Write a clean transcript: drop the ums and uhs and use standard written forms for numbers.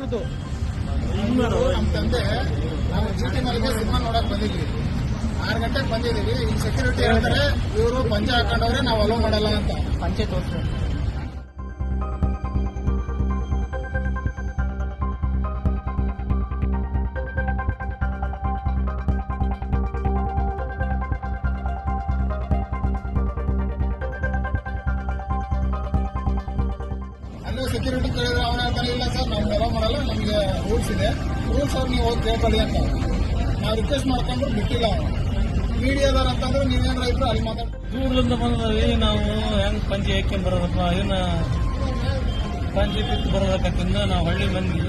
ಇವ್ರದ್ದು ನಮ್ಮ ತಂದೆ ನಾವು ಚೀಟಿ ಮನೆಗೆ ಸಿನಿಮಾ ನೋಡಕ್ ಬಂದಿದ್ವಿ. 6 ಗಂಟೆಗೆ ಬಂದಿದ್ದೀವಿ. ಈಗ ಸೆಕ್ಯೂರಿಟಿ ಹೇಳ್ತಾರೆ ಇವರು ಪಂಚೆ ಹಾಕೊಂಡವ್ರೆ ನಾವು ಅಲೋ ಮಾಡಲ್ಲ ಅಂತ. ಪಂಚೆ ತೋರಿಸ್ರಿ. ಅಲ್ಲೇ ಸೆಕ್ಯೂರಿಟಿ ಕೇಳಿದ್ರೆ ಅವನ ಹೇಳ್ತಾನೆ ಇಲ್ಲ ಸರ್ ನಮ್ಗೆ ಅಲೋ ಮಾಡಲ್ಲ, ನಮಗೆ ರೂಲ್ಸ್ ಇದೆ, ರೂಲ್ಸ್ ಅವ್ರು ನೀವು ಹೋಗಿ ಕೇಳ್ಕೊಳ್ಳಿ ಅಂತ. ನಾವು ರಿಕ್ವೆಸ್ಟ್ ಮಾಡ್ಕೊಂಡ್ರು ಬಿಟ್ಟಿಲ್ಲ. ಅವನು ಮೀಡಿಯಾದವ್ರು ಅಂತಂದ್ರೆ ನೀವೇನಾರ ಇದ್ರು ಅಲ್ಲಿ ಮಾತಾಡ್ತೀವಿ. ದೂರದಿಂದ ಬಂದದ್ರಿ ನಾವು ಹೆಂಗ್ ಪಂಚೆ ಹಾಕ್ಕೊಂಡ್ ಬರೋದಪ್ಪ, ಇವನ್ನ ಪಂಚೆ ಬಿಟ್ಟು ಬರೋದಕ್ಕಿಂತ ನಾವು ಹಳ್ಳಿ ಮಂದಿ